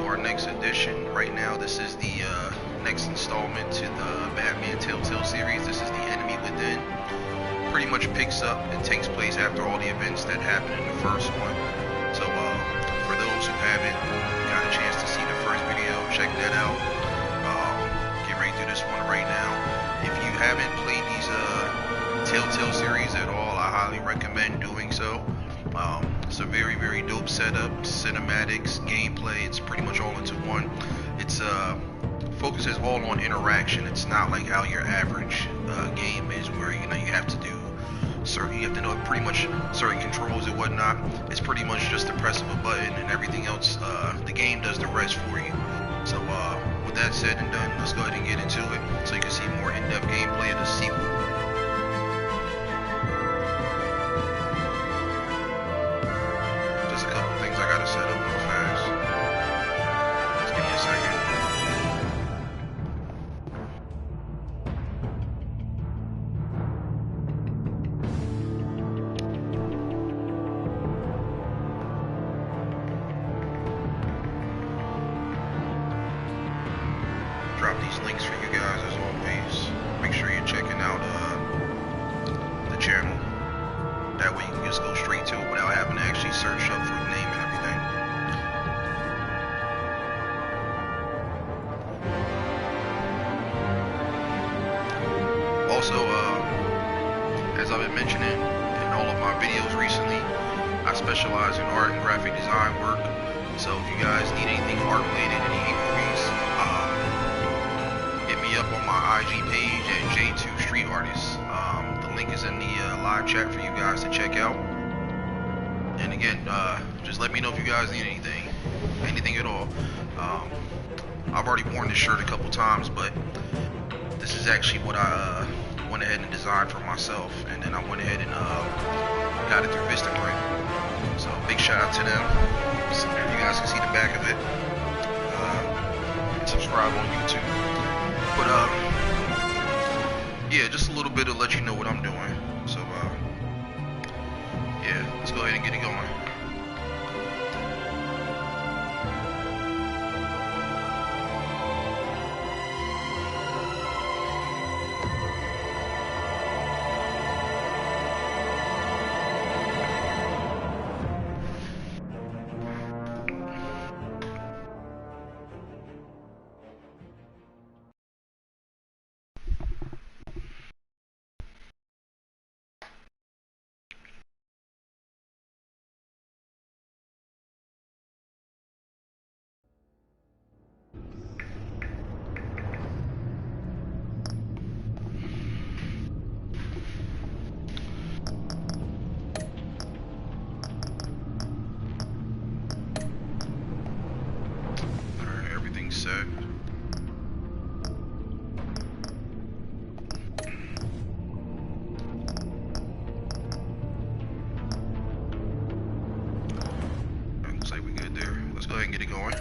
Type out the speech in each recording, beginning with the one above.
our next edition. Right now, this is the next installment to the Batman Telltale Series. This is the Enemy Within. Pretty much picks up and takes place after all the events that happened in the first one. So, for those who haven't got a chance to see the first video, check that out. Get ready to do this one right now. If you haven't played these Telltale series at all, I highly recommend doing so. It's a very, very dope setup, cinematics, gameplay. It's pretty much all into one. It's focuses all on interaction. It's not like how your average game is, where you have to do certain, you have to know pretty much certain controls and whatnot. It's pretty much just the press of a button, and everything else, the game does the rest for you. So with that said and done, let's go ahead and get into it so you can see more in-depth gameplay of the sequel. Set up real fast. Just give me a second. Drop these links for you guys as always. Make sure you're checking out the channel. That way you can just go straight to it without having to actually search up for the name and everything. Also, as I've been mentioning in all of my videos recently, I specialize in art and graphic design work. So if you guys need anything art related, any inquiries, hit me up on my IG page at J2 Street Artists. The link is in the live chat for you guys to check out. And again, just let me know if you guys need anything at all. I've already worn this shirt a couple times, but this is actually what I went ahead and designed for myself, and then I went ahead and got it through Vistaprint. So big shout out to them. So there you guys can see the back of it. Subscribe on YouTube. But yeah, just a little bit to let you know what I'm doing. So yeah, let's go ahead and get it going. Set. Looks like we're good there. Let's go ahead and get it going.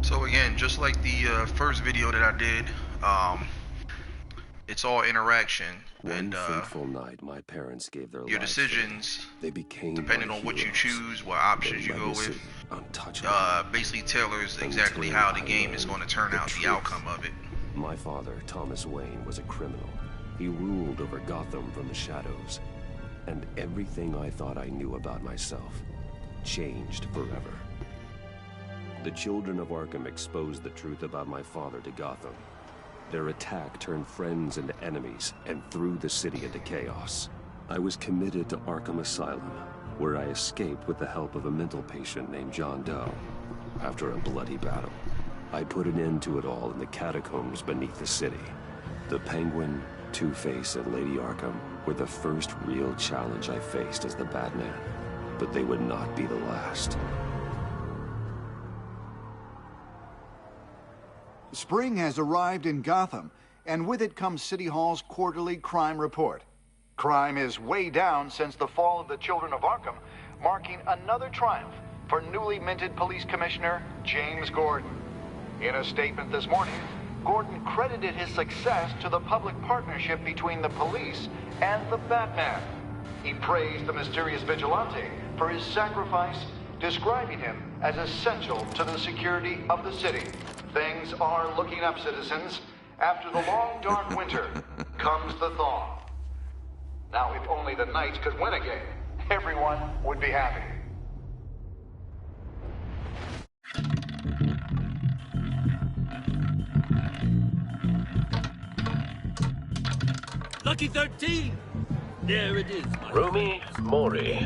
So again, just like the first video that I did, it's all interaction, and fateful night, my parents gave their your lives decisions, they became depending on what you choose, what options you go with, basically tailors exactly how the game is going to turn out, the outcome of it. My father, Thomas Wayne, was a criminal. He ruled over Gotham from the shadows, and everything I thought I knew about myself changed forever. The children of Arkham exposed the truth about my father to Gotham. Their attack turned friends into enemies and threw the city into chaos. I was committed to Arkham Asylum, where I escaped with the help of a mental patient named John Doe. After a bloody battle, I put an end to it all in the catacombs beneath the city. The Penguin, Two-Face, and Lady Arkham were the first real challenge I faced as the Batman, but they would not be the last. Spring has arrived in Gotham, and with it comes City Hall's quarterly crime report. Crime is way down since the fall of the Children of Arkham, marking another triumph for newly minted Police Commissioner James Gordon. In a statement this morning, Gordon credited his success to the public partnership between the police and the Batman. He praised the mysterious vigilante for his sacrifice, describing him as essential to the security of the city. Things are looking up, citizens. After the long, dark winter comes the thaw. Now, if only the Knights could win again, everyone would be happy. Lucky 13! There it is, Rumi Mori,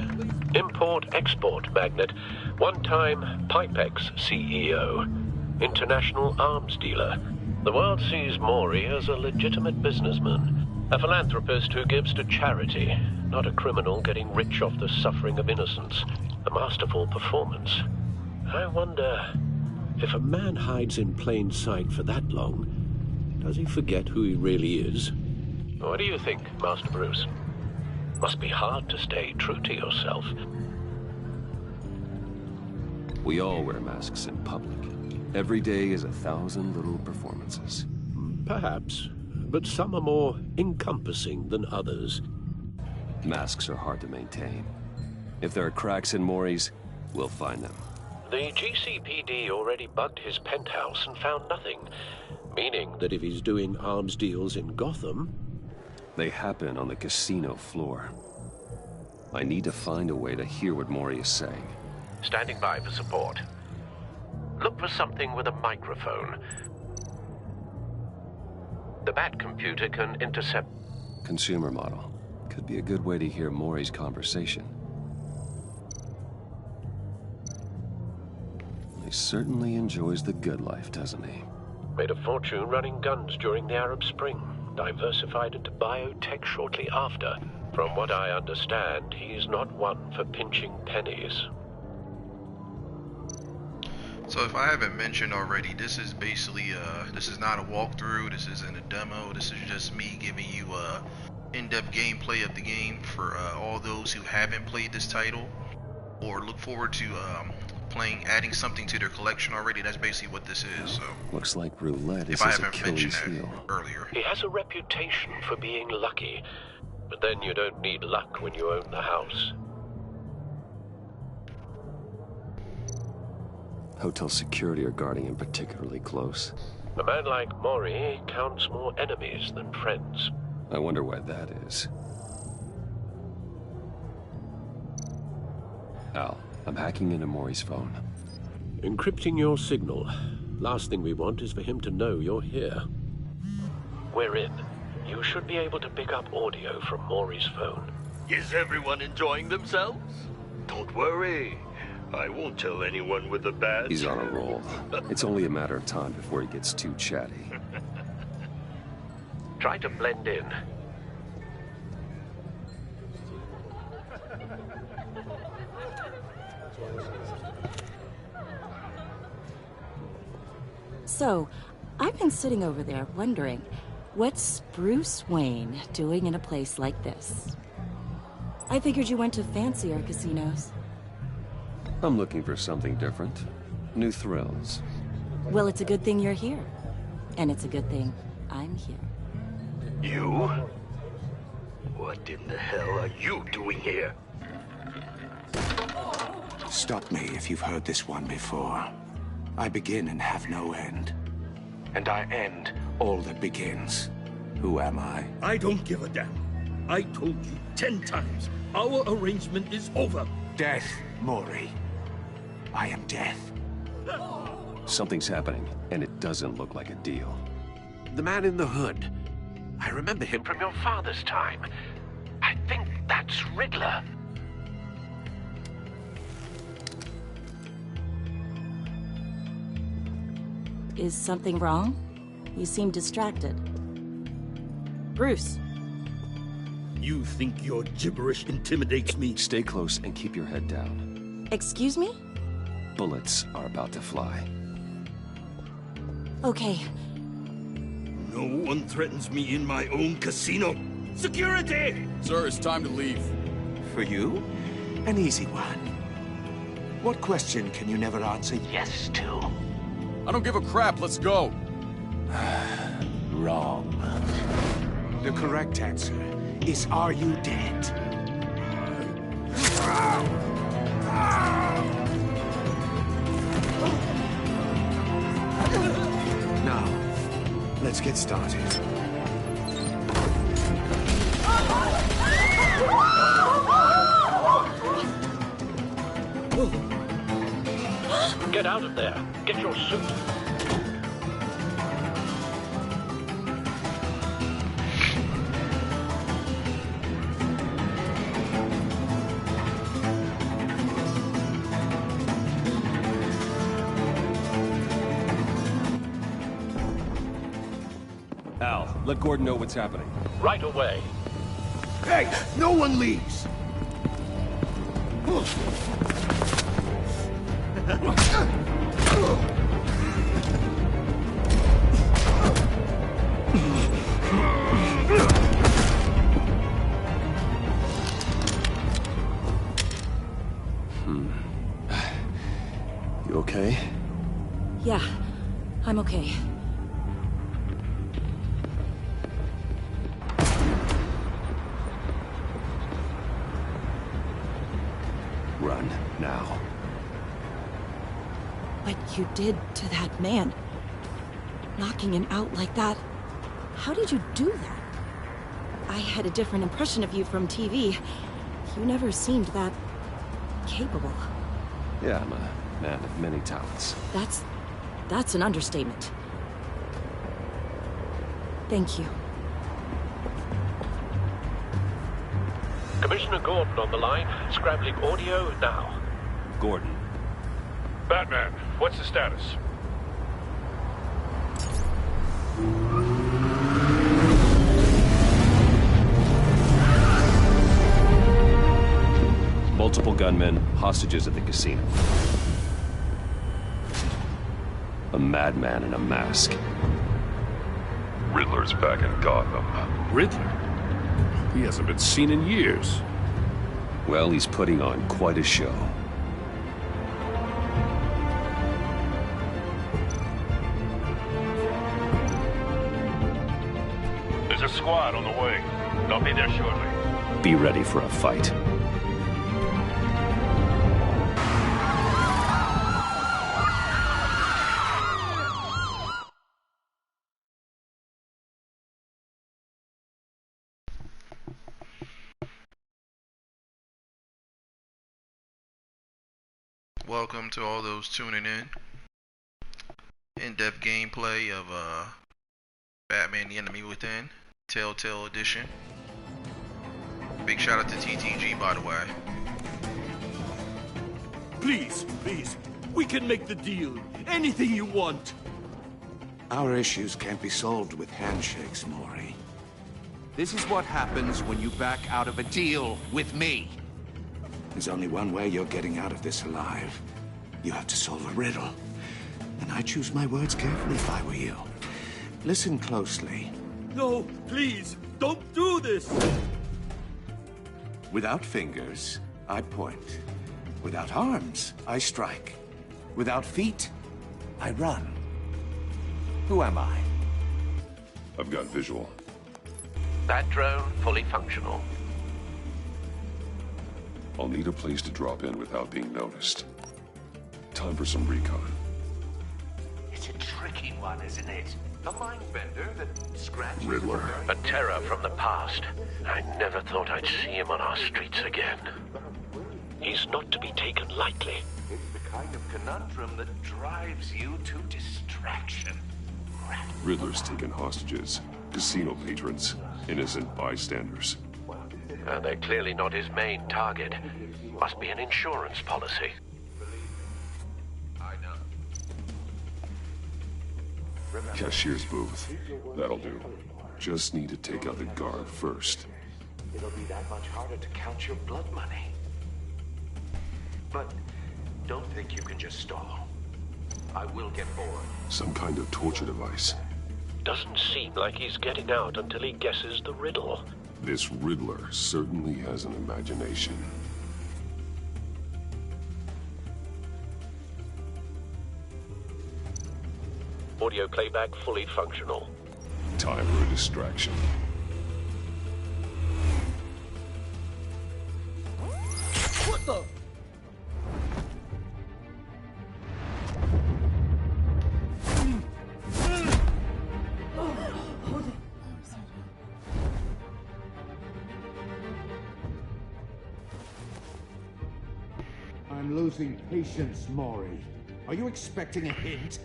import-export magnate, one-time Pipex CEO, international arms dealer. The world sees Mori as a legitimate businessman, a philanthropist who gives to charity, not a criminal getting rich off the suffering of innocence. A masterful performance. I wonder, if a man hides in plain sight for that long, does he forget who he really is? What do you think, Master Bruce? Must be hard to stay true to yourself. We all wear masks in public. Every day is 1,000 little performances. Perhaps, but some are more encompassing than others. Masks are hard to maintain. If there are cracks in Mori's, we'll find them. The GCPD already bugged his penthouse and found nothing, meaning that if he's doing arms deals in Gotham... They happen on the casino floor. I need to find a way to hear what Mori is saying. Standing by for support. Look for something with a microphone. The Bat computer can intercept... Consumer model. Could be a good way to hear Mori's conversation. He certainly enjoys the good life, doesn't he? Made a fortune running guns during the Arab Spring. Diversified into biotech shortly after. From what I understand, he's not one for pinching pennies. So if I haven't mentioned already, this is basically, this is not a walkthrough, this isn't a demo, this is just me giving you in-depth gameplay of the game for all those who haven't played this title or look forward to adding something to their collection already. That's basically what this is. So looks like roulette is if I his haven't mentioned Achilles that heel. earlier. He has a reputation for being lucky, but then you don't need luck when you own the house. Hotel security are guarding him particularly close. A man like Mori counts more enemies than friends. I wonder why that is. Al, I'm hacking into Mori's phone. Encrypting your signal. Last thing we want is for him to know you're here. We're in. You should be able to pick up audio from Mori's phone. Is everyone enjoying themselves? Don't worry. I won't tell anyone with the badge. He's on a roll. It's only a matter of time before he gets too chatty. Try to blend in. So, I've been sitting over there wondering, what's Bruce Wayne doing in a place like this? I figured you went to fancier casinos. I'm looking for something different. New thrills. Well, it's a good thing you're here. And it's a good thing I'm here. You? What in the hell are you doing here? Stop me if you've heard this one before. I begin and have no end. And I end all that begins. Who am I? I don't give a damn. I told you 10 times. Our arrangement is over. Death, Mori. I am death. Something's happening, and it doesn't look like a deal. The man in the hood. I remember him from your father's time. I think That's Riddler. Is something wrong? You seem distracted. Bruce. You think your gibberish intimidates me? Stay close and keep your head down. Excuse me? Bullets are about to fly. Okay. No one threatens me in my own casino. Security! Sir, it's time to leave. For you? An easy one. What question can you never answer yes to? I don't give a crap, let's go. Wrong. The correct answer is, are you dead? Now, let's get started. Get out of there. Get your suit. Al, let Gordon know what's happening. Right away. Hey, no one leaves! You okay? Yeah, I'm okay. Run, now. What you did to that man, knocking him out like that, how did you do that? I had a different impression of you from TV. You never seemed that capable. Yeah, I'm a man of many talents. That's an understatement. Thank you. Commissioner Gordon on the line. Scrambling audio now. Gordon. Batman, what's the status? Multiple gunmen, hostages at the casino. A madman in a mask. Riddler's back in Gotham. Riddler? He hasn't been seen in years. Well, he's putting on quite a show. There's a squad on the way. They'll be there shortly. Be ready for a fight. Welcome to all those tuning in. In-depth gameplay of Batman the Enemy Within, Telltale Edition. Big shout out to TTG, by the way. Please, we can make the deal. Anything you want. Our issues can't be solved with handshakes, Maury. This is what happens when you back out of a deal with me. There's only one way you're getting out of this alive. You have to solve a riddle. And I choose my words carefully if I were you. Listen closely. No, please, don't do this. Without fingers, I point. Without arms, I strike. Without feet, I run. Who am I? I've got visual. That drone fully functional. I'll need a place to drop in without being noticed. Time for some recon. It's a tricky one, isn't it? A mind bender that scratches... Riddler. A terror from the past. I never thought I'd see him on our streets again. He's not to be taken lightly. It's the kind of conundrum that drives you to distraction. Riddler's taken hostages, casino patrons, innocent bystanders. They're clearly not his main target. Must be an insurance policy. Cashier's booth. That'll do. Just need to take out the guard first. It'll be that much harder to count your blood money. But don't think you can just stall. I will get bored. Some kind of torture device. Doesn't seem like he's getting out until he guesses the riddle. This Riddler certainly has an imagination. Audio playback fully functional. Time for a distraction. What the? I'm losing patience, Maury. Are you expecting a hint?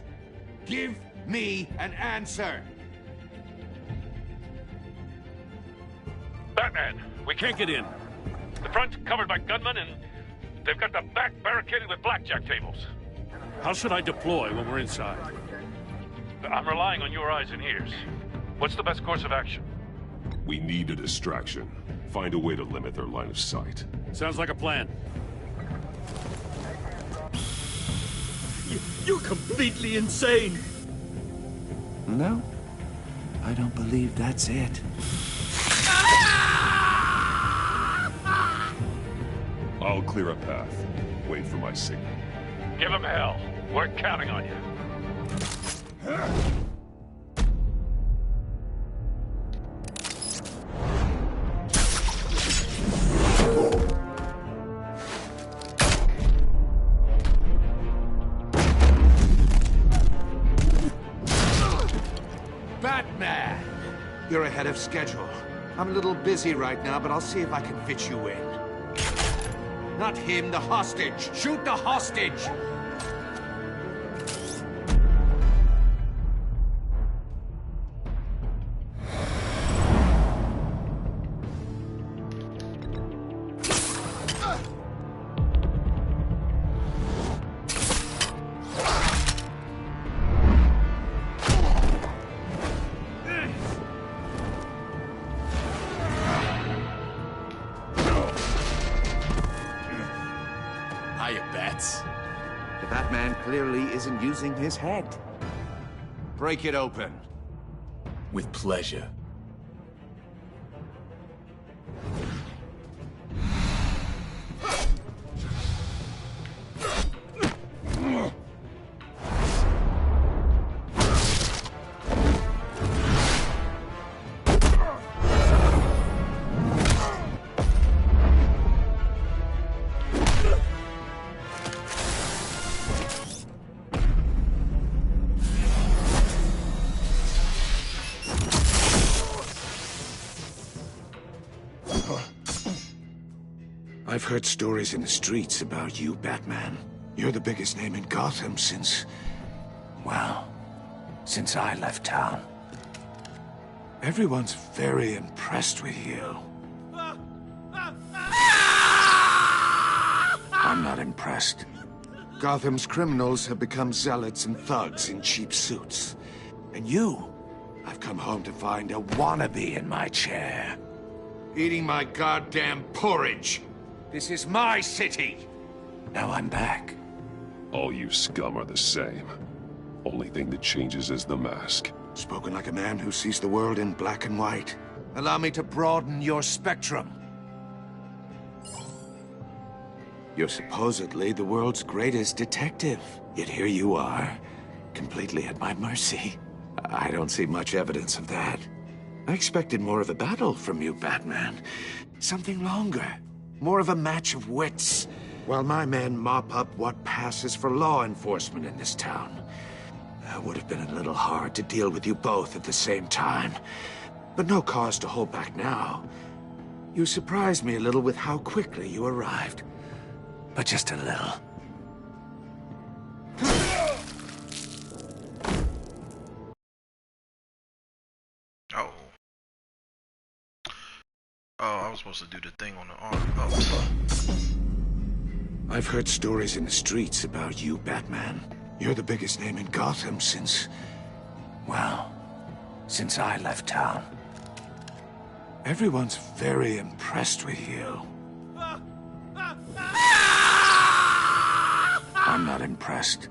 Give me an answer! Batman, we can't get in. The front's covered by gunmen, and they've got the back barricaded with blackjack tables. How should I deploy when we're inside? I'm relying on your eyes and ears. What's the best course of action? We need a distraction. Find a way to limit their line of sight. Sounds like a plan. You're completely insane! No, I don't believe that's it. I'll clear a path. Wait for my signal. Give him hell. We're counting on you. Batman! You're ahead of schedule. I'm a little busy right now, but I'll see if I can fit you in. Not him, the hostage! Shoot the hostage! Hiya, Bats. The Batman clearly isn't using his head. Break it open. With pleasure. I've heard stories in the streets about you, Batman. You're the biggest name in Gotham since... well, since I left town. Everyone's very impressed with you. I'm not impressed. Gotham's criminals have become zealots and thugs in cheap suits. And you, I've come home to find a wannabe in my chair. Eating my goddamn porridge. This is my city. Now I'm back. All you scum are the same. Only thing that changes is the mask. Spoken like a man who sees the world in black and white. Allow me to broaden your spectrum. You're supposedly the world's greatest detective. Yet here you are, completely at my mercy. I don't see much evidence of that. I expected more of a battle from you, Batman. Something longer. More of a match of wits. While my men mop up what passes for law enforcement in this town. It would have been a little hard to deal with you both at the same time. But no cause to hold back now. You surprised me a little with how quickly you arrived. But just a little. Oh, I was supposed to do the thing on the arm. Oh. I've heard stories in the streets about you, Batman. You're the biggest name in Gotham since... well, since I left town. Everyone's very impressed with you. I'm not impressed.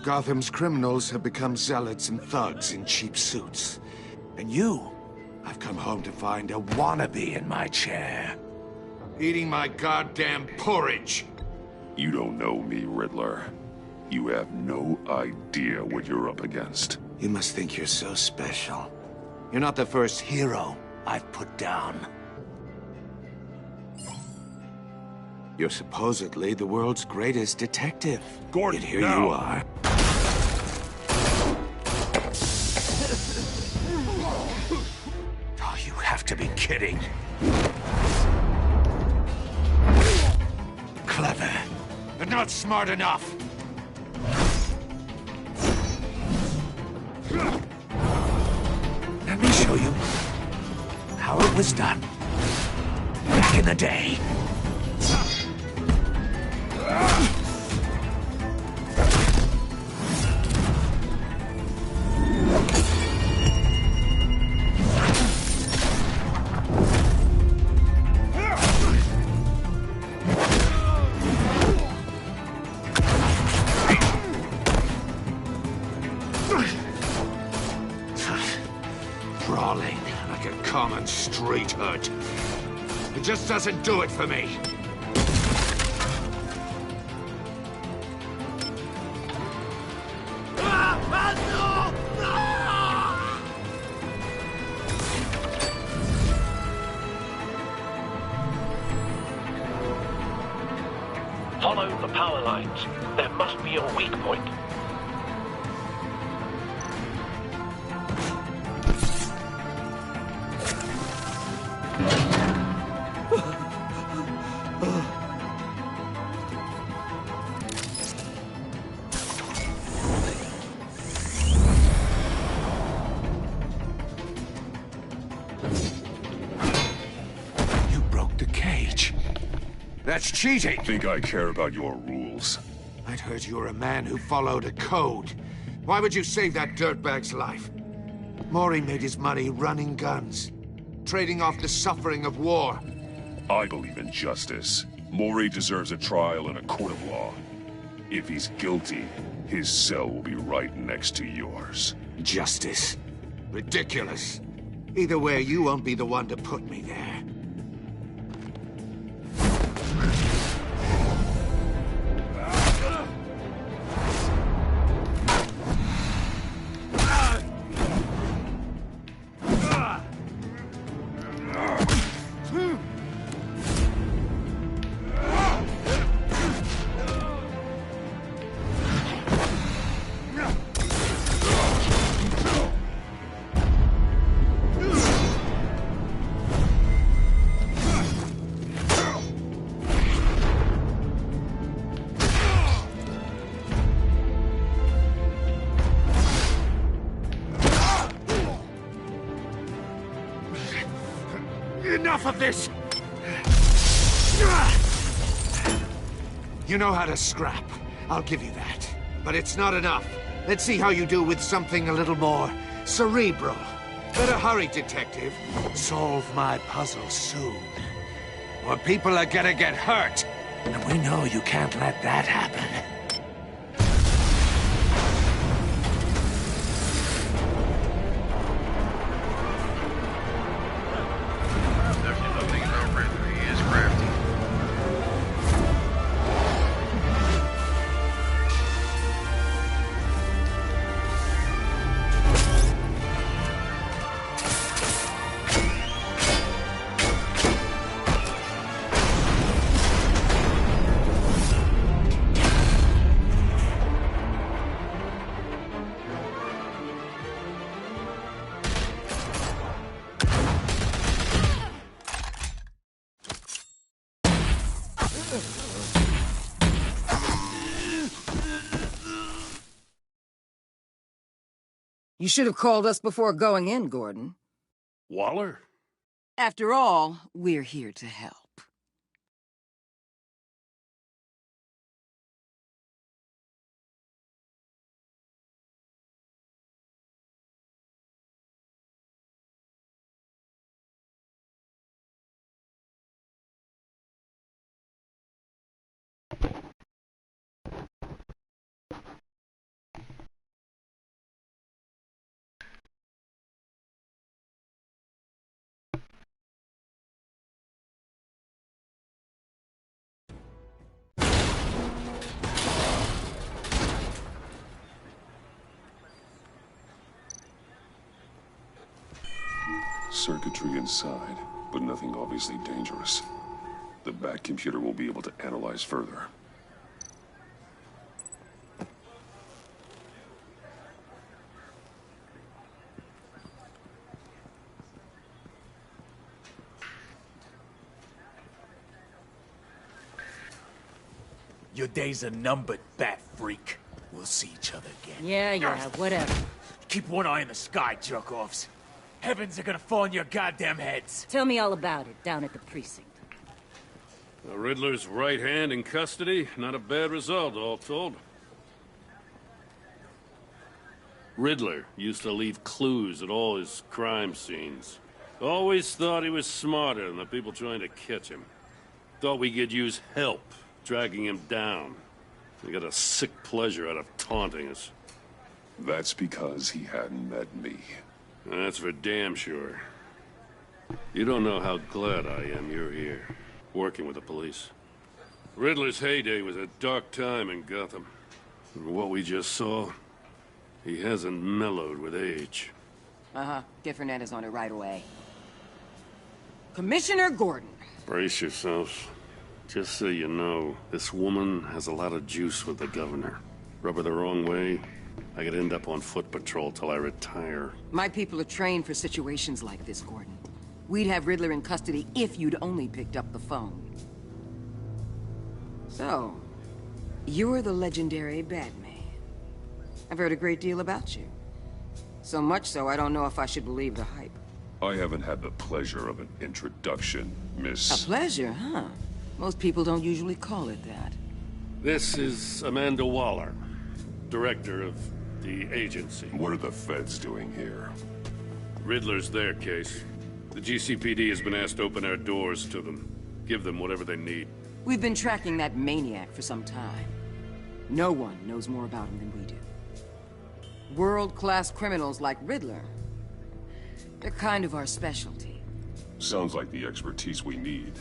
Gotham's criminals have become zealots and thugs in cheap suits. And you, I've come home to find a wannabe in my chair. Eating my goddamn porridge. You don't know me, Riddler. You have no idea what you're up against. You must think you're so special. You're not the first hero I've put down. You're supposedly the world's greatest detective. Gordon, Yet here now. you are. Oh, you have to be kidding. Clever, but not smart enough. Let me show you how it was done back in the day. Brawling like a common street hood. It just doesn't do it for me. Follow the power lines. There must be a weak point. You broke the cage. That's cheating. Think I care about your rules? I'd heard you were a man who followed a code. Why would you save that dirtbag's life? Mori made his money running guns, trading off the suffering of war. I believe in justice. Mori deserves a trial in a court of law. If he's guilty, his cell will be right next to yours. Justice. Ridiculous. Either way, you won't be the one to put me there. Enough of this! You know how to scrap. I'll give you that. But it's not enough. Let's see how you do with something a little more cerebral. Better hurry, detective. Solve my puzzle soon. Or people are gonna get hurt. And we know you can't let that happen. You should have called us before going in, Gordon. Waller? After all, we're here to help. Circuitry inside, but nothing obviously dangerous. The Bat computer won't be able to analyze further. Your days are numbered, Bat Freak. We'll see each other again. Yeah, whatever. Keep one eye in the sky, jerk-offs. Heavens are gonna fall on your goddamn heads. Tell me all about it down at the precinct. The Riddler's right hand in custody. Not a bad result, all told. Riddler used to leave clues at all his crime scenes. Always thought he was smarter than the people trying to catch him. Thought we could use help dragging him down. He got a sick pleasure out of taunting us. That's because he hadn't met me. That's for damn sure. You don't know how glad I am you're here, working with the police. Riddler's heyday was a dark time in Gotham. And what we just saw, he hasn't mellowed with age. Uh-huh. Different Ed is on it right away. Commissioner Gordon. Brace yourselves. Just so you know, this woman has a lot of juice with the governor. Rub her the wrong way, I could end up on foot patrol till I retire. My people are trained for situations like this, Gordon. We'd have Riddler in custody if you'd only picked up the phone. So, you're the legendary Batman. I've heard a great deal about you. So much so, I don't know if I should believe the hype. I haven't had the pleasure of an introduction, Miss... A pleasure, huh? Most people don't usually call it that. This is Amanda Waller, director of the agency. What are the feds doing here? Riddler's their case. The GCPD has been asked to open our doors to them. Give them whatever they need. We've been tracking that maniac for some time. No one knows more about him than we do. World-class criminals like Riddler. They're kind of our specialty. Sounds like the expertise we need.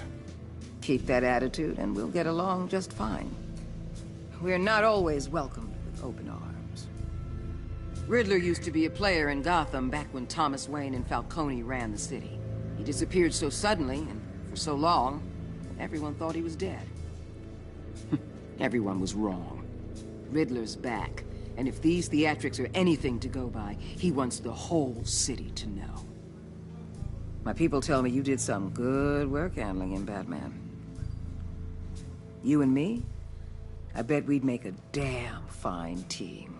Keep that attitude and we'll get along just fine. We're not always welcomed with open arms. Riddler used to be a player in Gotham back when Thomas Wayne and Falcone ran the city. He disappeared so suddenly and for so long, everyone thought he was dead. Everyone was wrong. Riddler's back, and if these theatrics are anything to go by, he wants the whole city to know. My people tell me you did some good work handling him, Batman. You and me? I bet we'd make a damn fine team.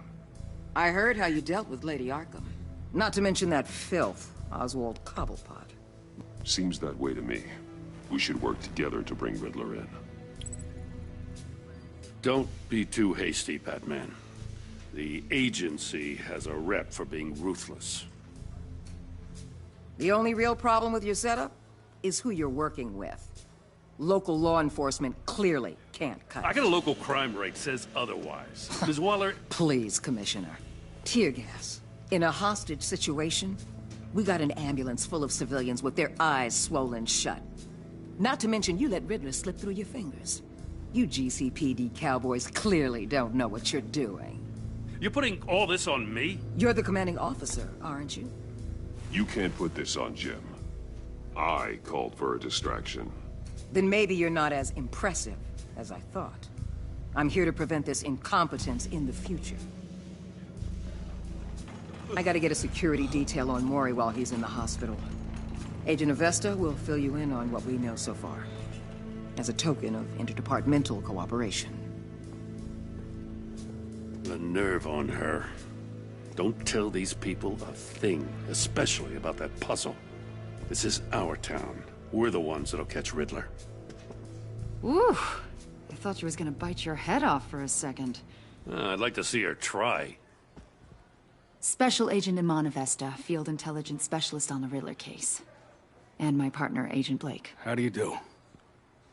I heard how you dealt with Lady Arkham. Not to mention that filth, Oswald Cobblepot. Seems that way to me. We should work together to bring Riddler in. Don't be too hasty, Batman. The agency has a rep for being ruthless. The only real problem with your setup is who you're working with. Local law enforcement clearly can't cut it. I got a local crime rate says otherwise. Ms. Waller... Please, Commissioner. Tear gas. In a hostage situation, we got an ambulance full of civilians with their eyes swollen shut. Not to mention you let Riddler slip through your fingers. You GCPD cowboys clearly don't know what you're doing. You're putting all this on me? You're the commanding officer, aren't you? You can't put this on Jim. I called for a distraction. Then maybe you're not as impressive as I thought. I'm here to prevent this incompetence in the future. I gotta get a security detail on Mori while he's in the hospital. Agent Avesta will fill you in on what we know so far, as a token of interdepartmental cooperation. The nerve on her. Don't tell these people a thing, especially about that puzzle. This is our town. We're the ones that'll catch Riddler. Ooh, I thought you was gonna bite your head off for a second. I'd like to see her try. Special Agent Iman Avesta, Field Intelligence Specialist on the Riddler case. And my partner, Agent Blake. How do you do?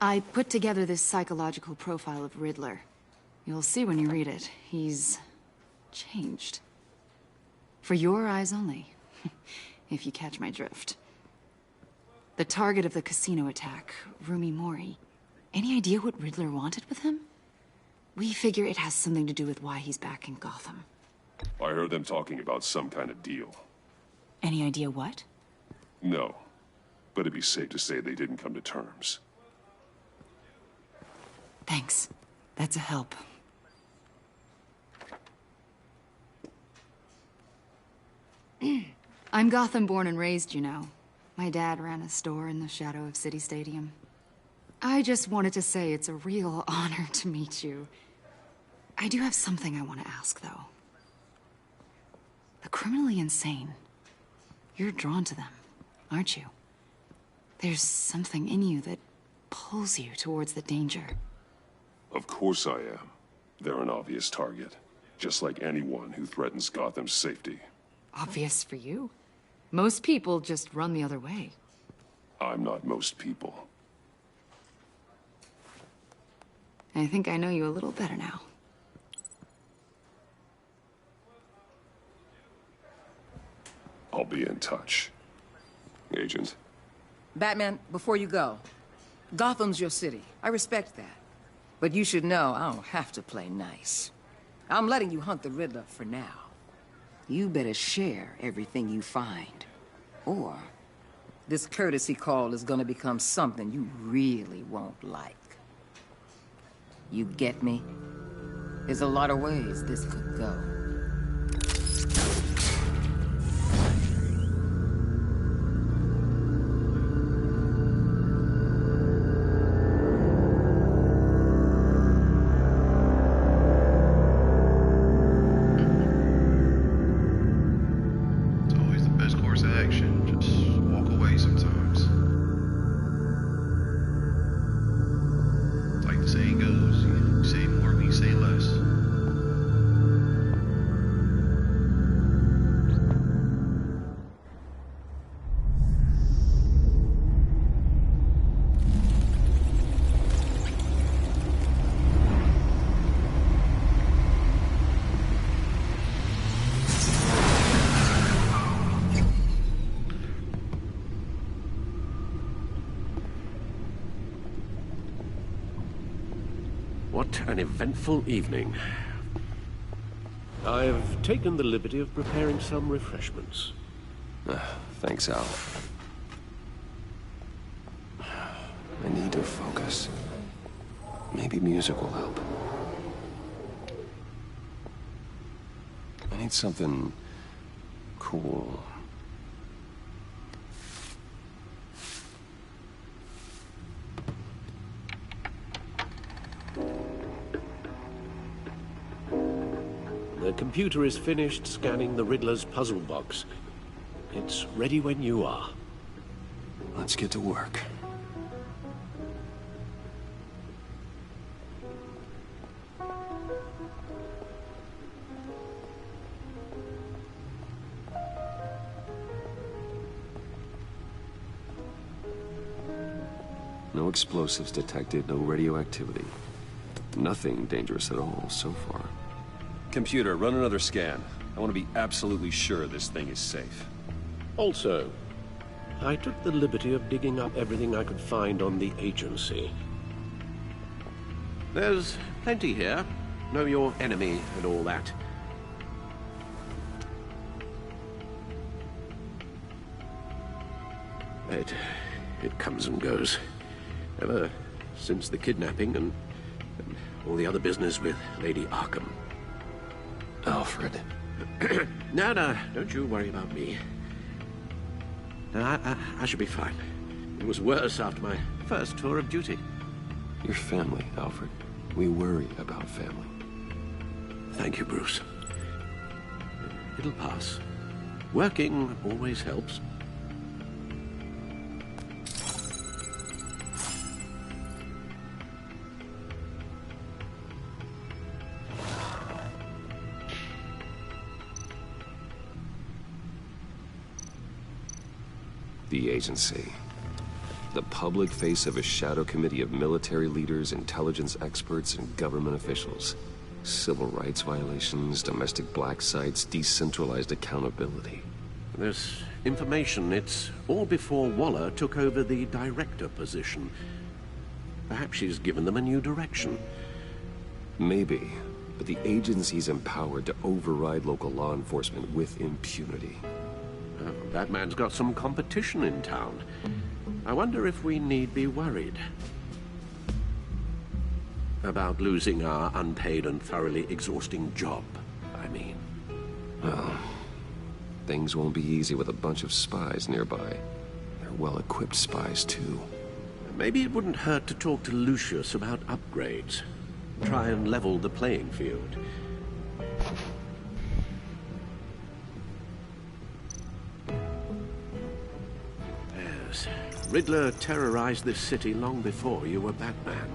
I put together this psychological profile of Riddler. You'll see when you read it. He's changed. For your eyes only, if you catch my drift. The target of the casino attack, Rumi Mori. Any idea what Riddler wanted with him? We figure it has something to do with why he's back in Gotham. I heard them talking about some kind of deal. Any idea what? No, but it'd be safe to say they didn't come to terms. Thanks. That's a help. I'm Gotham born and raised, you know. My dad ran a store in the shadow of City Stadium. I just wanted to say it's a real honor to meet you. I do have something I want to ask, though. The criminally insane. You're drawn to them, aren't you? There's something in you that pulls you towards the danger. Of course I am. They're an obvious target, just like anyone who threatens Gotham's safety. Obvious for you. Most people just run the other way. I'm not most people. I think I know you a little better now. I'll be in touch. Agent. Batman, before you go, Gotham's your city. I respect that. But you should know I don't have to play nice. I'm letting you hunt the Riddler for now. You better share everything you find. Or this courtesy call is gonna become something you really won't like. You get me? There's a lot of ways this could go. What an eventful evening. I've taken the liberty of preparing some refreshments. Thanks, Al. I need to focus. Maybe music will help. I need something cool. The computer is finished scanning the Riddler's puzzle box. It's ready when you are. Let's get to work. No explosives detected, no radioactivity. Nothing dangerous at all so far. Computer, run another scan. I want to be absolutely sure this thing is safe. Also, I took the liberty of digging up everything I could find on the agency. There's plenty here. Know your enemy and all that. It comes and goes. Ever since the kidnapping and all the other business with Lady Arkham. Alfred. No, don't you worry about me. No, I should be fine. It was worse after my first tour of duty. Your family, Alfred. We worry about family. Thank you, Bruce. It'll pass. Working always helps. The agency. The public face of a shadow committee of military leaders, intelligence experts, and government officials. Civil rights violations, domestic black sites, decentralized accountability. This information, it's all before Waller took over the director position. Perhaps she's given them a new direction. Maybe, but the agency's empowered to override local law enforcement with impunity. That man's got some competition in town. I wonder if we need be worried about losing our unpaid and thoroughly exhausting job, I mean. Well, things won't be easy with a bunch of spies nearby. They're well-equipped spies, too. Maybe it wouldn't hurt to talk to Lucius about upgrades. Try and level the playing field. Yes. Riddler terrorized this city long before you were Batman.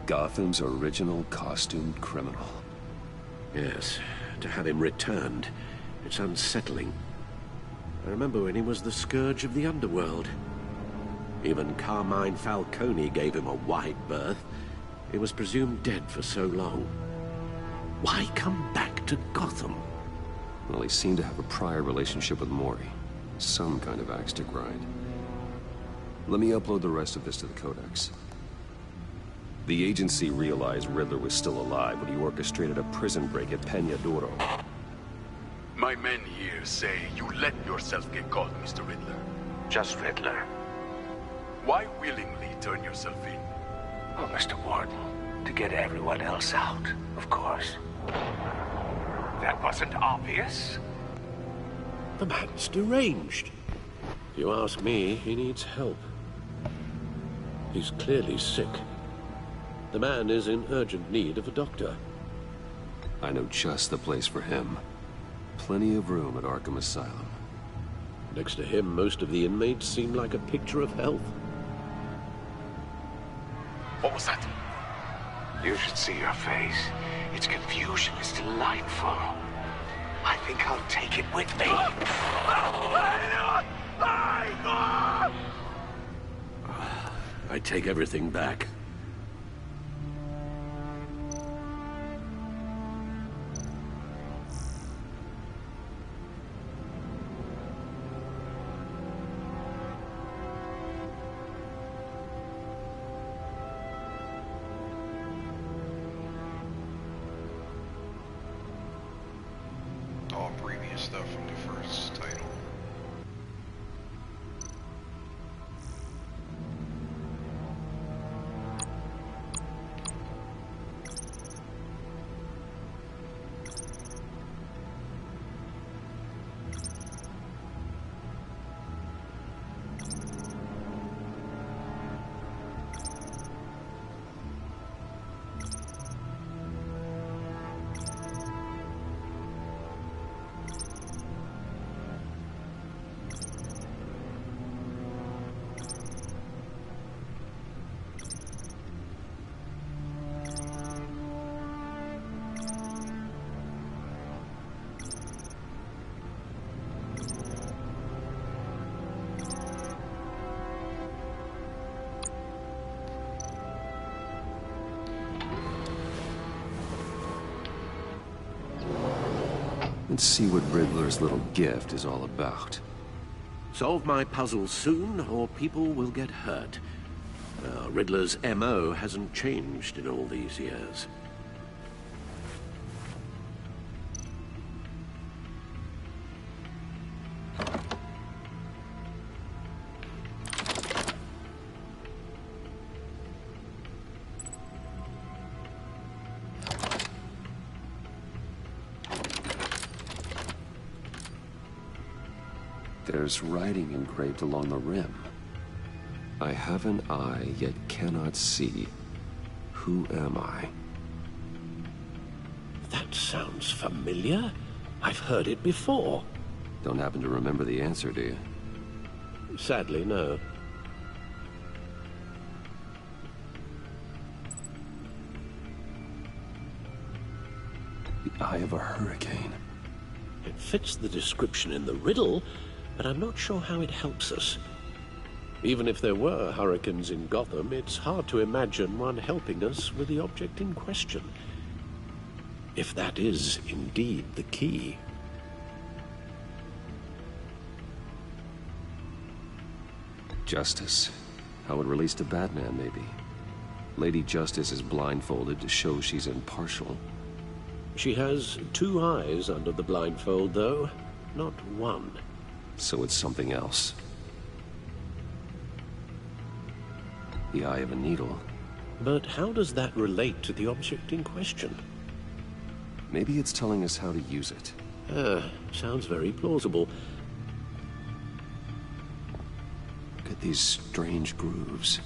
Gotham's original costumed criminal. Yes. To have him returned, it's unsettling. I remember when he was the scourge of the underworld. Even Carmine Falcone gave him a wide berth. He was presumed dead for so long. Why come back to Gotham? Well, he seemed to have a prior relationship with Mori. Some kind of axe to grind. Let me upload the rest of this to the Codex. The agency realized Riddler was still alive when he orchestrated a prison break at Peña Duro. My men here say you let yourself get caught, Mr. Riddler. Just Riddler. Why willingly turn yourself in? Oh, Mr. Warden, to get everyone else out, of course. That wasn't obvious. The man's deranged. If you ask me, he needs help. He's clearly sick. The man is in urgent need of a doctor. I know just the place for him. Plenty of room at Arkham Asylum. Next to him, most of the inmates seem like a picture of health. What was that? You should see your face. Its confusion is delightful. I think I'll take it with me. I take everything back. All previous stuff from the first title. Let's see what Riddler's little gift is all about. Solve my puzzle soon, or people will get hurt. Riddler's M.O. hasn't changed in all these years. There's writing engraved along the rim. I have an eye, yet cannot see. Who am I? That sounds familiar. I've heard it before. Don't happen to remember the answer, do you? Sadly, no. The eye of a hurricane. It fits the description in the riddle, but I'm not sure how it helps us. Even if there were hurricanes in Gotham, it's hard to imagine one helping us with the object in question. If that is indeed the key. Justice. How it relates to Batman, maybe. Lady Justice is blindfolded to show she's impartial. She has 2 eyes under the blindfold, though, not 1. So it's something else. The eye of a needle. But how does that relate to the object in question? Maybe it's telling us how to use it. Sounds very plausible. Look at these strange grooves.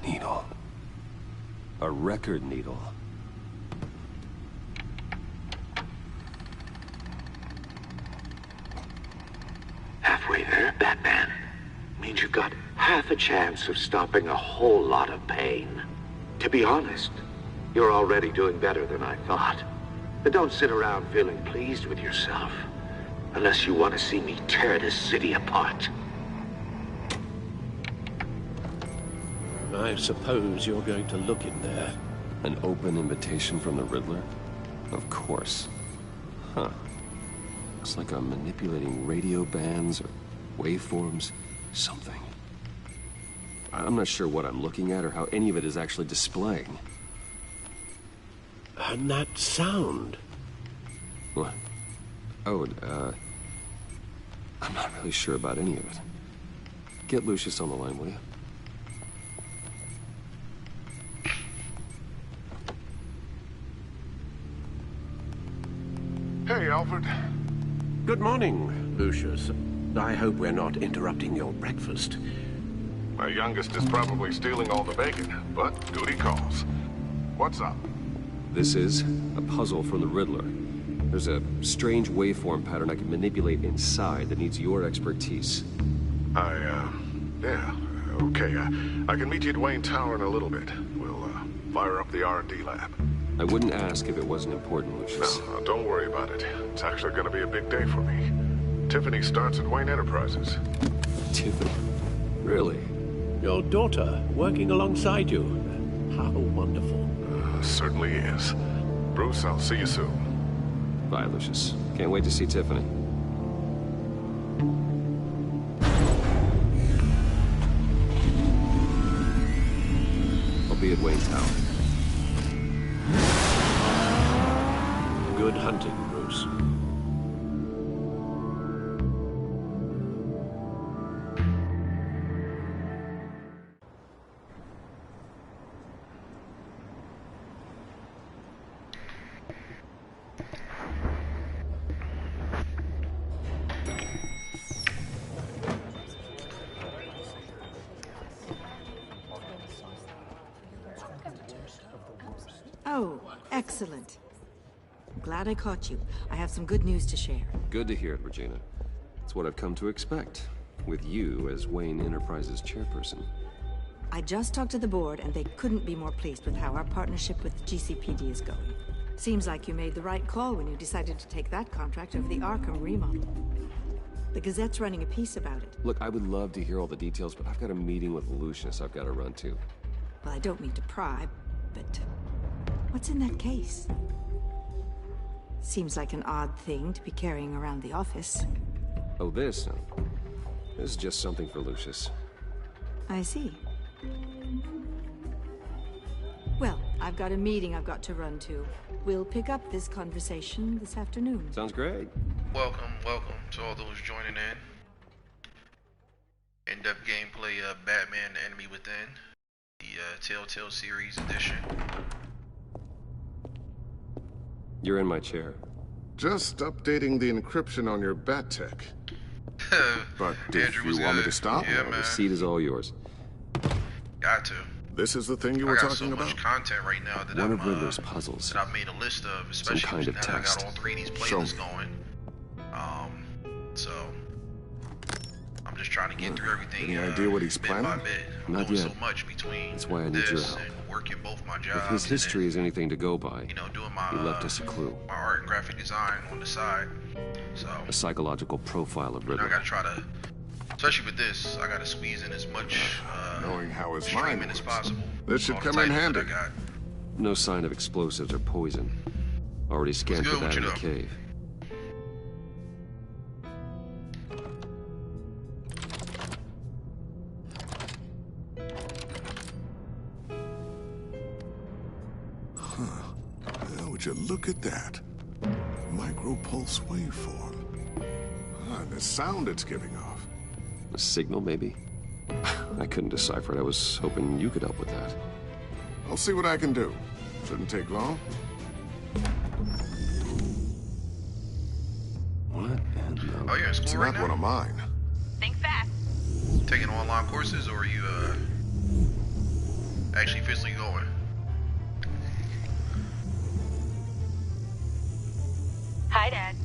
Needle. A record needle. Halfway there, Batman. Means you've got half a chance of stopping a whole lot of pain. To be honest, you're already doing better than I thought. But don't sit around feeling pleased with yourself. Unless you want to see me tear this city apart. I suppose you're going to look in there. An open invitation from the Riddler? Of course. Huh. Looks like I'm manipulating radio bands or waveforms. Something. I'm not sure what I'm looking at or how any of it is actually displaying. And that sound. What? Oh, I'm not really sure about any of it. Get Lucius on the line, will you? Hey, Alfred. Good morning, Lucius. I hope we're not interrupting your breakfast. My youngest is probably stealing all the bacon, but duty calls. What's up? This is a puzzle from the Riddler. There's a strange waveform pattern I can manipulate inside that needs your expertise. Yeah, okay. I can meet you at Wayne Tower in a little bit. We'll, fire up the R&D lab. I wouldn't ask if it wasn't important, Lucius. No, don't worry about it. It's actually gonna be a big day for me. Tiffany starts at Wayne Enterprises. Tiffany? Really? Your daughter, working alongside you. How wonderful. Certainly is. Bruce, I'll see you soon. Bye, Lucius. Can't wait to see Tiffany. I'll be at Wayne Tower. Good hunting, Bruce. Oh, excellent. I'm glad I caught you. I have some good news to share. Good to hear it, Regina. It's what I've come to expect, with you as Wayne Enterprises chairperson. I just talked to the board, and they couldn't be more pleased with how our partnership with GCPD is going. Seems like you made the right call when you decided to take that contract over the Arkham remodel. The Gazette's running a piece about it. Look, I would love to hear all the details, but I've got a meeting with Lucius I've got to run to. Well, I don't mean to pry, but what's in that case? Seems like an odd thing to be carrying around the office. Oh, this? This is just something for Lucius. I see. Well, I've got a meeting I've got to run to. We'll pick up this conversation this afternoon. Sounds great. Welcome to all those joining in. In-depth gameplay of Batman: The Enemy Within, the Telltale Series edition. You're in my chair. Just updating the encryption on your bat tech. But if you want me to stop? Yeah, man. The seat is all yours. Got to. This is the thing you were talking about? I got so much content right now that One of Riddler's puzzles. that I've made a list of, especially Some kind of now test. I got all three of these playlists going. So I'm just trying to get through everything. Any idea what he's bit planning? by bit. I'm Not doing yet. so much between That's why I need your this help. and working both my jobs. If his history is anything to go by, doing my he left us a clue. my art and graphic design on the side. So A psychological profile of I Riddler. gotta try to, especially with this, I gotta squeeze in as much Knowing how his streaming mind as works. possible. This should All the come in titles that handy. I got. No sign of explosives or poison. Already scanned good? for What that you in the know? cave. Would you look at that? Micro-pulse waveform. And the sound it's giving off. A signal, maybe? I couldn't decipher it. I was hoping you could help with that. I'll see what I can do. Shouldn't take long. What in the... Oh, you're in school It's right not now? one of mine. Think fast. Taking online courses, or are you actually physically going? Hi, Dad.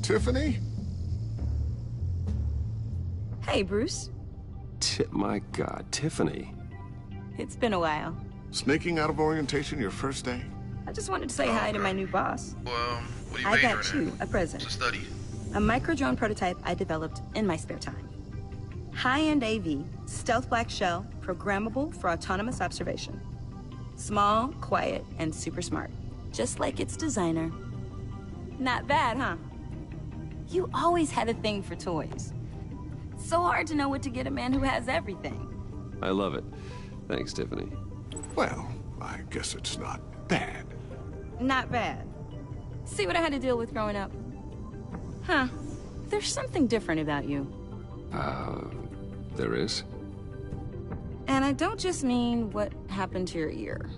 Tiffany? Hey, Bruce. My God, Tiffany. It's been a while. Sneaking out of orientation your first day? I just wanted to say hi to my new boss. Well, what are you I majoring got in? you a present. What's the study? A micro-drone prototype I developed in my spare time. High-end AV, stealth black shell, programmable for autonomous observation. Small, quiet, and super smart. Just like its designer. Not bad, huh? You always had a thing for toys. So hard to know what to get a man who has everything. I love it. Thanks, Tiffany. Well, I guess it's not bad. Not bad. See what I had to deal with growing up? Huh. There's something different about you. There is? And I don't just mean what happened to your ear.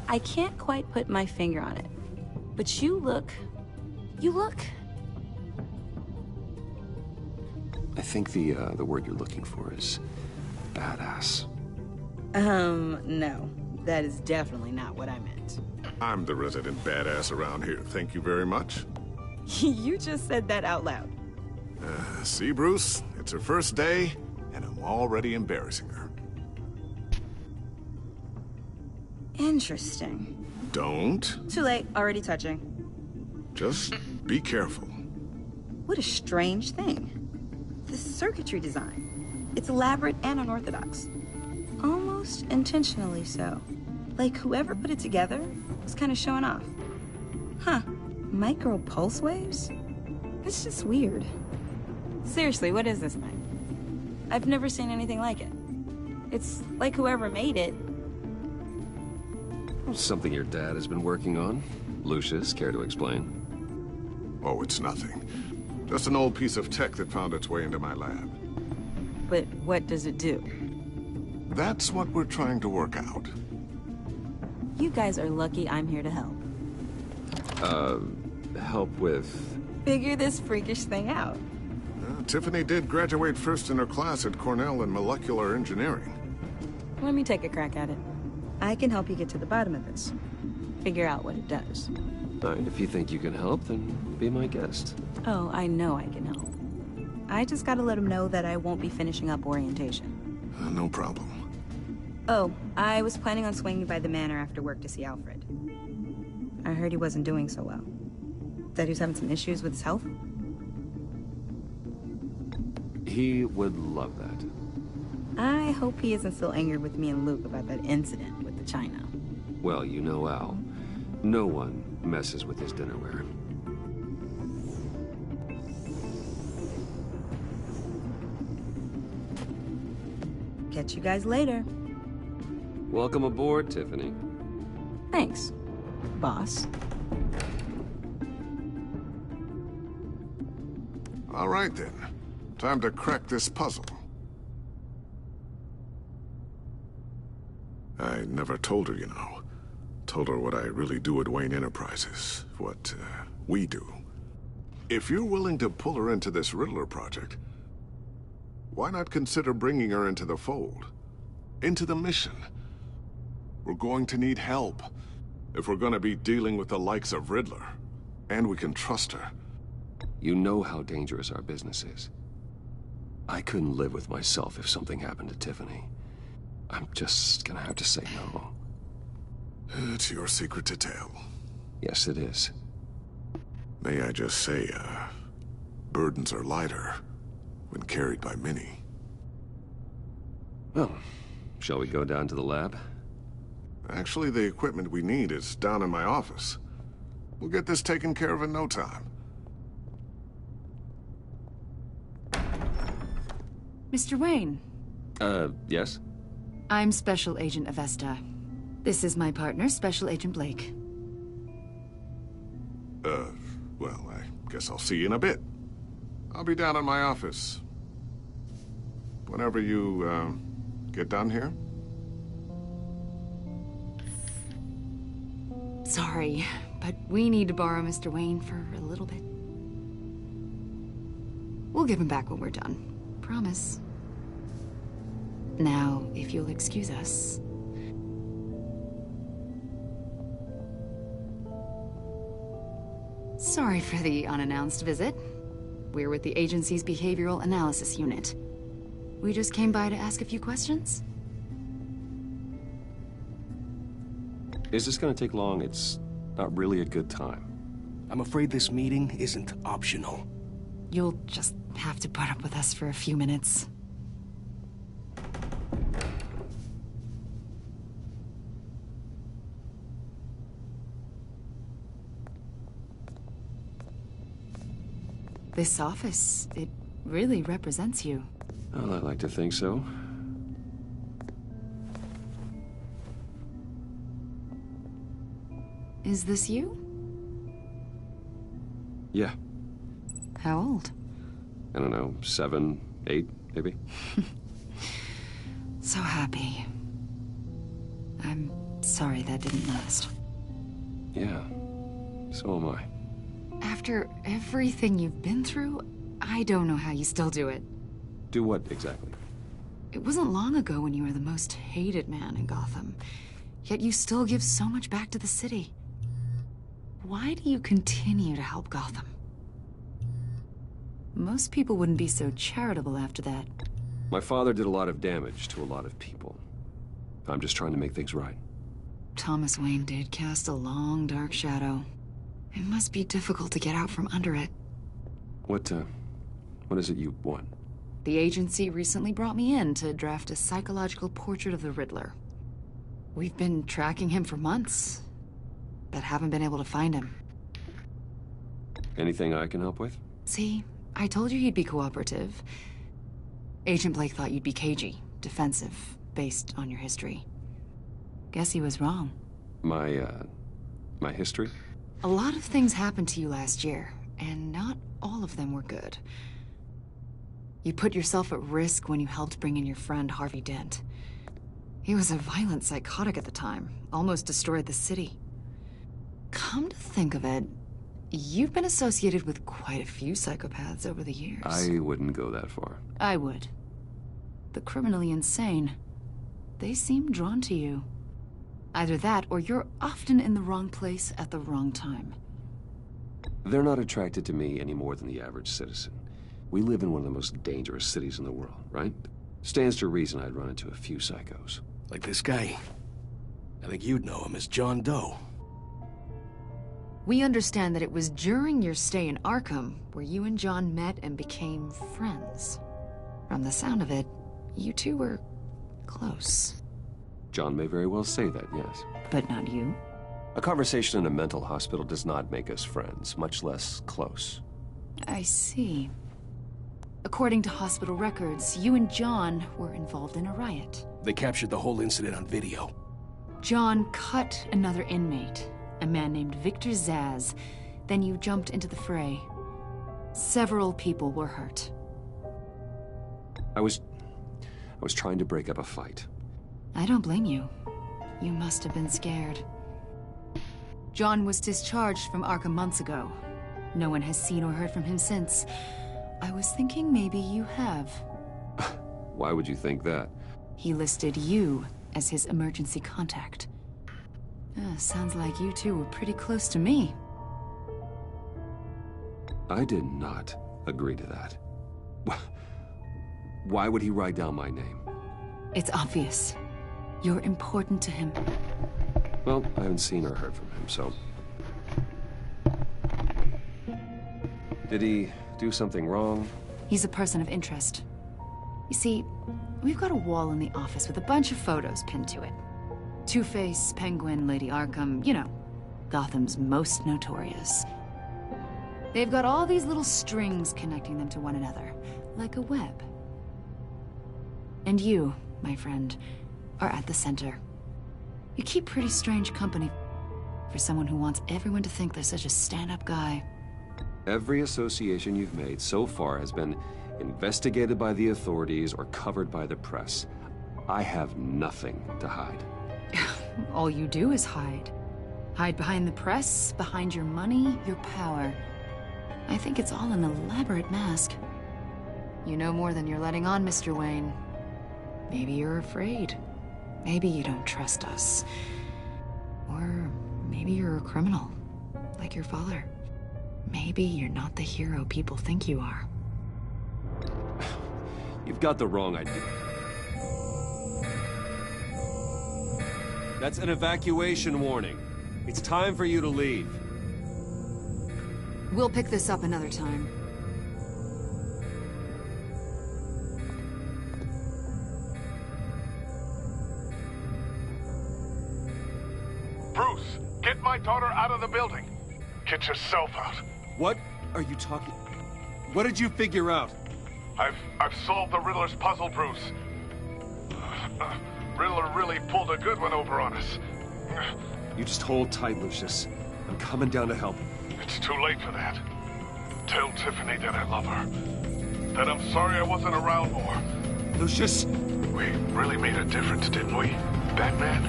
I can't quite put my finger on it. But you look... I think the word you're looking for is badass. No. That is definitely not what I meant. I'm the resident badass around here. Thank you very much. You just said that out loud. See, Bruce? It's her first day, and I'm already embarrassing her. Interesting. Don't. Too late. Already touching. Just be careful. What a strange thing. The circuitry design. It's elaborate and unorthodox. Almost intentionally so. Like whoever put it together was kind of showing off. Huh. Micro pulse waves? It's just weird. Seriously, what is this thing? I've never seen anything like it. It's like whoever made it. Something your dad has been working on. Lucius, care to explain? Oh, it's nothing. Just an old piece of tech that found its way into my lab. But what does it do? That's what we're trying to work out. You guys are lucky I'm here to help. Help with... Figure this freakish thing out. Tiffany did graduate first in her class at Cornell in molecular engineering. Let me take a crack at it. I can help you get to the bottom of this. Figure out what it does. All right, if you think you can help, then be my guest. Oh, I know I can help. I just gotta let him know that I won't be finishing up orientation. No problem. Oh, I was planning on swinging by the manor after work to see Alfred. I heard he wasn't doing so well. Said he was having some issues with his health? He would love that. I hope he isn't still angry with me and Luke about that incident with the china. Well, you know Al. No one messes with his dinnerware. Catch you guys later. Welcome aboard, Tiffany. Thanks, boss. All right, then. Time to crack this puzzle. I never told her, you know. Told her what I really do at Wayne Enterprises. What, we do. If you're willing to pull her into this Riddler project, why not consider bringing her into the fold? Into the mission? We're going to need help if we're gonna be dealing with the likes of Riddler. And we can trust her. You know how dangerous our business is. I couldn't live with myself if something happened to Tiffany. I'm just gonna have to say no. It's your secret to tell. Yes, it is. May I just say, burdens are lighter when carried by many. Well, shall we go down to the lab? Actually, the equipment we need is down in my office. We'll get this taken care of in no time. Mr. Wayne. Yes? I'm Special Agent Avesta. This is my partner, Special Agent Blake. Well, I guess I'll see you in a bit. I'll be down in my office. Whenever you, get done here. Sorry, but we need to borrow Mr. Wayne for a little bit. We'll give him back when we're done. Promise. Now, if you'll excuse us. Sorry for the unannounced visit. We're with the agency's behavioral analysis unit. We just came by to ask a few questions. Is this gonna take long? It's not really a good time. I'm afraid this meeting isn't optional. You'll just have to put up with us for a few minutes. This office, it really represents you. Well, I'd like to think so. Is this you? Yeah. How old? I don't know, 7, 8, maybe? So happy. I'm sorry that didn't last. Yeah, so am I. After everything you've been through, I don't know how you still do it. Do what, exactly? It wasn't long ago when you were the most hated man in Gotham. Yet you still give so much back to the city. Why do you continue to help Gotham? Most people wouldn't be so charitable after that. My father did a lot of damage to a lot of people. I'm just trying to make things right. Thomas Wayne did cast a long, dark shadow. It must be difficult to get out from under it. What is it you want? The agency recently brought me in to draft a psychological portrait of the Riddler. We've been tracking him for months, but haven't been able to find him. Anything I can help with? See, I told you he'd be cooperative. Agent Blake thought you'd be cagey, defensive, based on your history. Guess he was wrong. My history? A lot of things happened to you last year, and not all of them were good. You put yourself at risk when you helped bring in your friend Harvey Dent. He was a violent psychotic at the time, almost destroyed the city. Come to think of it, you've been associated with quite a few psychopaths over the years. I wouldn't go that far. I would. The criminally insane, they seem drawn to you. Either that, or you're often in the wrong place at the wrong time. They're not attracted to me any more than the average citizen. We live in one of the most dangerous cities in the world, right? Stands to reason I'd run into a few psychos. Like this guy. I think you'd know him as John Doe. We understand that it was during your stay in Arkham where you and John met and became friends. From the sound of it, you two were close. John may very well say that, yes. But not you? A conversation in a mental hospital does not make us friends, much less close. I see. According to hospital records, you and John were involved in a riot. They captured the whole incident on video. John cut another inmate, a man named Victor Zaz. Then you jumped into the fray. Several people were hurt. I was trying to break up a fight. I don't blame you. You must have been scared. John was discharged from Arkham months ago. No one has seen or heard from him since. I was thinking maybe you have. Why would you think that? He listed you as his emergency contact. Sounds like you two were pretty close to me. I did not agree to that. Why would he write down my name? It's obvious. You're important to him. Well, I haven't seen or heard from him, so... Did he do something wrong? He's a person of interest. You see, we've got a wall in the office with a bunch of photos pinned to it. Two-Face, Penguin, Lady Arkham, you know, Gotham's most notorious. They've got all these little strings connecting them to one another, like a web. And you, my friend, are at the center. You keep pretty strange company for someone who wants everyone to think they're such a stand-up guy. Every association you've made so far has been investigated by the authorities or covered by the press. I have nothing to hide. All you do is hide. Hide behind the press, behind your money, your power. I think it's all an elaborate mask. You know more than you're letting on, Mr. Wayne. Maybe you're afraid. Maybe you don't trust us. Or maybe you're a criminal, like your father. Maybe you're not the hero people think you are. You've got the wrong idea. That's an evacuation warning. It's time for you to leave. We'll pick this up another time. Bruce, get my daughter out of the building. Get yourself out. What are you talking? What did you figure out? I've solved the Riddler's puzzle, Bruce. Riddler really pulled a good one over on us. You just hold tight, Lucius. I'm coming down to help. It's too late for that. Tell Tiffany that I love her. That I'm sorry I wasn't around more. Lucius! We really made a difference, didn't we, Batman?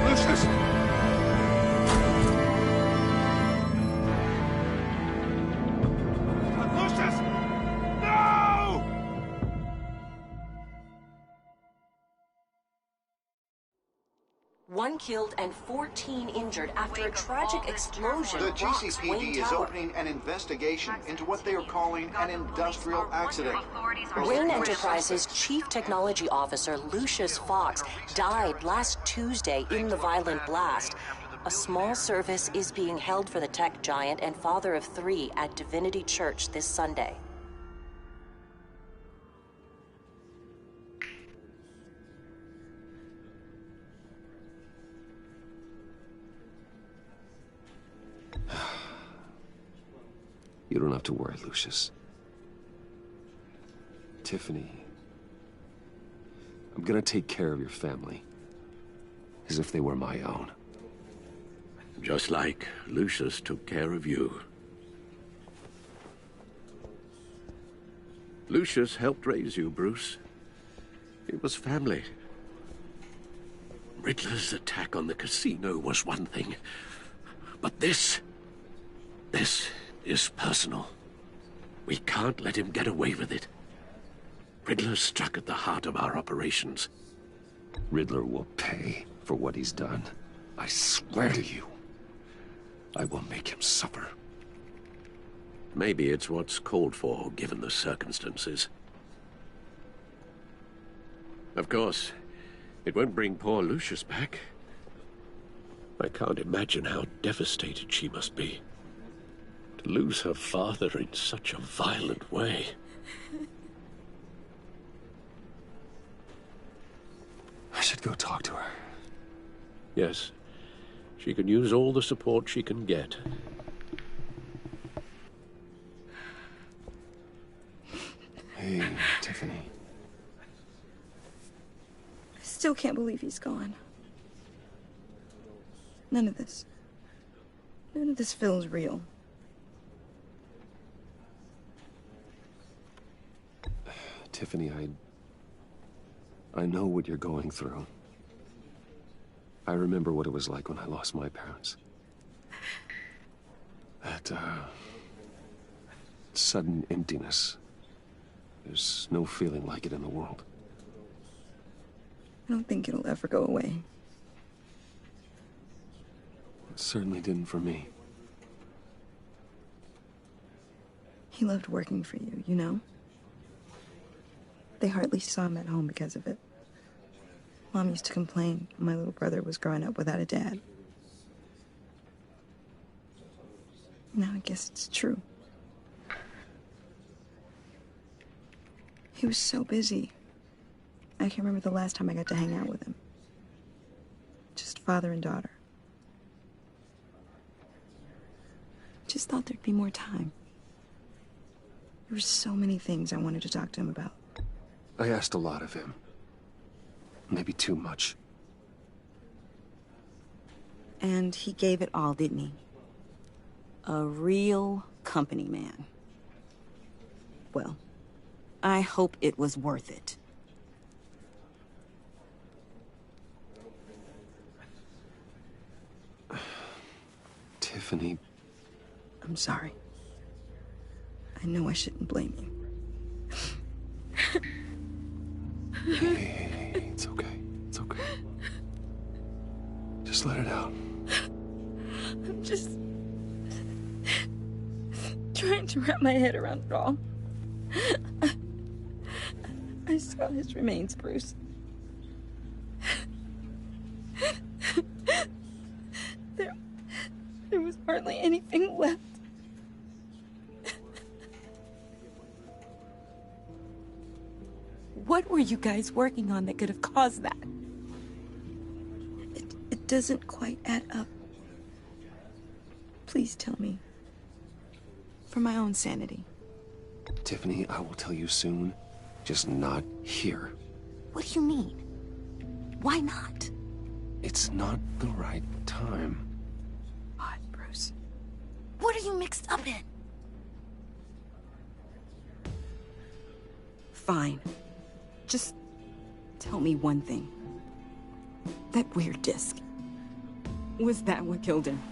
Lucius! One killed and 14 injured after a tragic explosion. The rocks GCPD Wayne is Tower. opening an investigation into what they are calling an industrial accident. Wayne Enterprises' Chief Technology Officer, Lucius Fox, died last Tuesday in the violent blast. A small service is being held for the tech giant and father of 3 at Divinity Church this Sunday. You don't have to worry, Lucius. Tiffany, I'm gonna take care of your family. As if they were my own. Just like Lucius took care of you. Lucius helped raise you, Bruce. It was family. Riddler's attack on the casino was one thing. But this is personal. We can't let him get away with it. Riddler struck at the heart of our operations. Riddler will pay for what he's done. I swear to you, I will make him suffer. Maybe it's what's called for, given the circumstances. Of course, it won't bring poor Lucius back. I can't imagine how devastated she must be. To lose her father in such a violent way. I should go talk to her. Yes, she can use all the support she can get. Hey, Tiffany. I still can't believe he's gone. None of this feels real. Tiffany, I know what you're going through. I remember what it was like when I lost my parents. That, sudden emptiness. There's no feeling like it in the world. I don't think it'll ever go away. It certainly didn't for me. He loved working for you, you know? They hardly saw him at home because of it. Mom used to complain my little brother was growing up without a dad. Now I guess it's true. He was so busy. I can't remember the last time I got to hang out with him. Just father and daughter. Just thought there'd be more time. There were so many things I wanted to talk to him about. I asked a lot of him. Maybe too much. And he gave it all, didn't he? A real company man. Well, I hope it was worth it. Tiffany. I'm sorry. I know I shouldn't blame you. Hey, it's okay. It's okay. Just let it out. I'm just trying to wrap my head around it all. I saw his remains, Bruce. There was hardly anything left. What were you guys working on that could have caused that? It doesn't quite add up. Please tell me. For my own sanity. Tiffany, I will tell you soon. Just not here. What do you mean? Why not? It's not the right time. What, Bruce? What are you mixed up in? Fine. Just tell me one thing. That weird disc. Was that what killed him?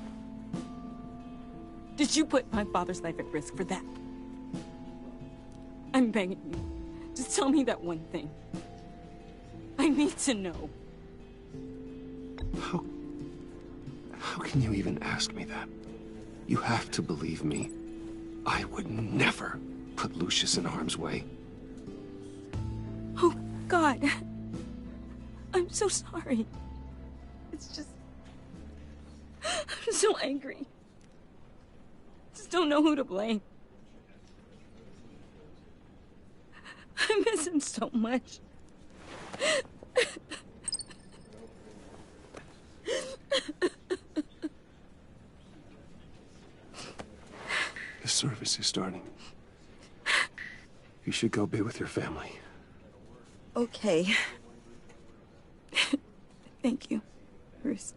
Did you put my father's life at risk for that? I'm begging you. Just tell me that one thing. I need to know. How can you even ask me that? You have to believe me. I would never put Lucius in harm's way. Oh, God. I'm so sorry. It's just... I'm so angry. Just don't know who to blame. I miss him so much. The service is starting. You should go be with your family. Okay. Thank you, Bruce.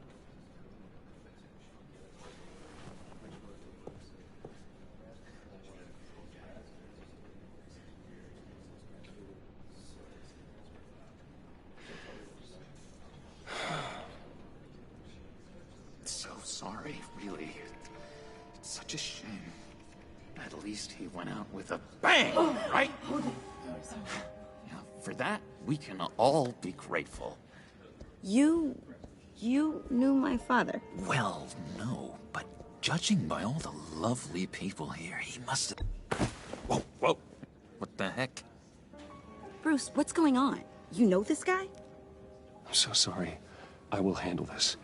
So sorry, really. It's such a shame. At least he went out with a bang, right? Yeah, for that, we can all be grateful. You knew my father. Well, no, but judging by all the lovely people here, he must have... Whoa, whoa. What the heck? Bruce, what's going on? You know this guy? I'm so sorry. I will handle this.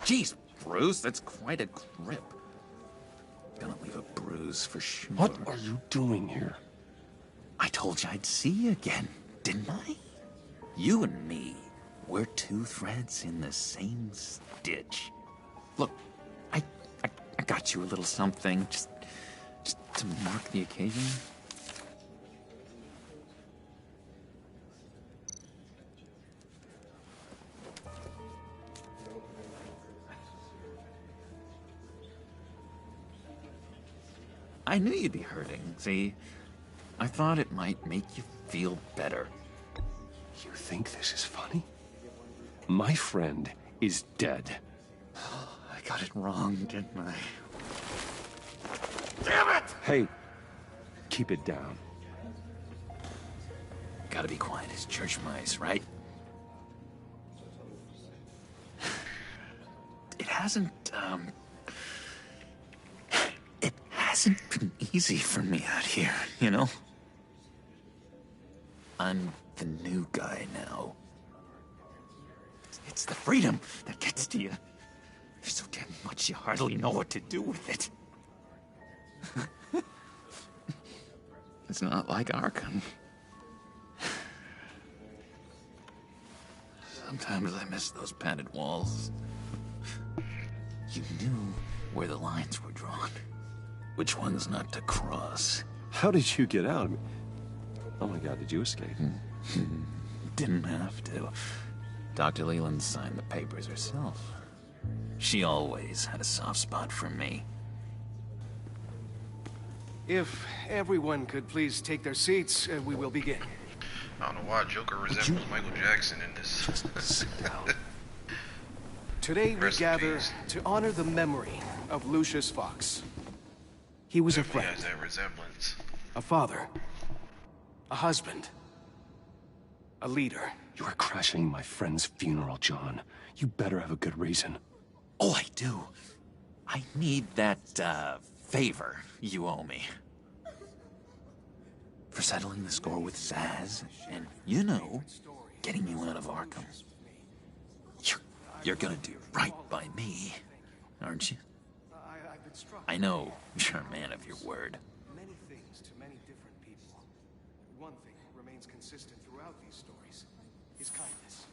Jeez, Bruce, that's quite a grip. Gonna leave a bruise for sure. What are you doing here? I told you I'd see you again, didn't I? You and me, we're two threads in the same stitch. Look, I got you a little something, just to mark the occasion. I knew you'd be hurting, see? I thought it might make you feel better. You think this is funny? My friend is dead. I got it wrong, didn't I? Damn it! Hey, keep it down. Gotta be quiet as church mice, right? It hasn't been easy for me out here, you know? I'm the new guy now. It's the freedom that gets to you. There's so damn much you hardly know what to do with it. It's not like Arkham. Sometimes I miss those padded walls. You knew where the lines were drawn. Which ones not to cross. How did you get out? Oh my God, did you escape? Didn't have to. Dr. Leland signed the papers herself. She always had a soft spot for me. If everyone could please take their seats, we will begin. I don't know why Joker resembles Michael Jackson in this. Sit down. Today we gather to honor the memory of Lucius Fox. He was a friend. Has that resemblance. A father. A husband. A leader. You are crashing my friend's funeral, John. You better have a good reason. Oh, I do. I need that, favor you owe me. For settling the score with Zaz, and, you know, getting you out of Arkham. You're gonna do right by me, aren't you? I know you're a man of your word. Many things to many different people. One thing remains consistent throughout these stories. His kindness.